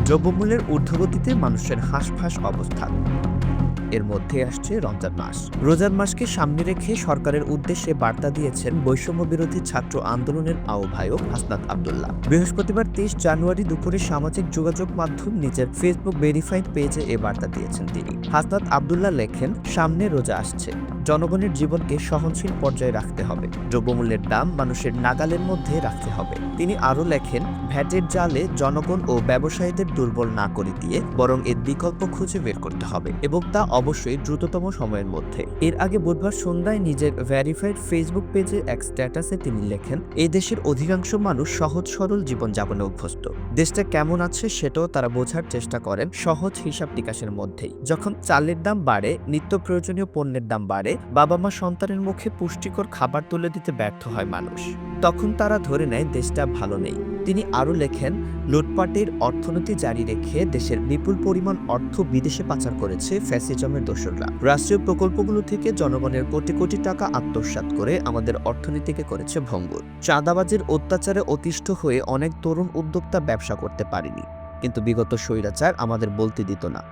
দ্রব্যমূল্যের ঊর্ধ্বগতিতে মানুষের হাঁসফাঁস অবস্থা। এর মধ্যে আসছে রমজান মাস। রোজার মাসকে সামনে রেখে সরকারের উদ্দেশ্যে বার্তা দিয়েছেন বৈষম্য বিরোধী ছাত্র আন্দোলনের আহ্বায়ক হাসনাত আব্দুল্লাহ। বৃহস্পতিবার 23 জানুয়ারি দুপুরে সামাজিক যোগাযোগ মাধ্যম নিজের ফেসবুক ভেরিফাইড পেজে এ বার্তা দিয়েছেন তিনি। হাসনাত আব্দুল্লাহ লেখেন, সামনে রোজা আসছে, জনগণের জীবনকে সহনশীল পর্যায়ে রাখতে হবে, দ্রব্যমূল্যের দাম মানুষের নাগালের মধ্যে রাখতে হবে। তিনি আরও লেখেন, ভ্যাটের জালে জনগণ ও ব্যবসায়ীদের দুর্বল না করে দিয়ে বরং এর বিকল্প খুঁজে বের করতে হবে এবং তা অবশ্যই দ্রুততম সময়ের মধ্যে। এর আগে বুধবার সন্ধ্যায় নিজের ভেরিফাইড ফেসবুক পেজে এক স্ট্যাটাসে তিনি লেখেন, এই দেশের অধিকাংশ মানুষ সহজ সরল জীবনযাপনে অভ্যস্ত। দেশটা কেমন আছে সেটাও তারা বোঝার চেষ্টা করেন সহজ হিসাব নিকাশের মধ্যেই। যখন চালের দাম বাড়ে, নিত্য প্রয়োজনীয় পণ্যের দাম বাড়ে, বাবা মা সন্তানের মুখে পুষ্টিকর খাবার তুলে দিতে ব্যর্থ হয় মানুষ, তখন তারা ধরে নেয় দেশটা ভালো নেই। তিনি আরও লেখেন, লুটপাটের অর্থনীতি জারি রেখে দেশের বিপুল পরিমাণ অর্থ বিদেশে পাচার করেছে ফ্যাসিজমের দোসররা। রাষ্ট্রীয় প্রকল্পগুলো থেকে জনগণের কোটি কোটি টাকা আত্মসাৎ করে আমাদের অর্থনীতিকে করেছে ভঙ্গুর। চাঁদাবাজির অত্যাচারে অতিষ্ঠ হয়ে অনেক তরুণ উদ্যোক্তা ব্যবসা করতে পারেনি, কিন্তু বিগত স্বৈরাচার আমাদের বলতে দিত না।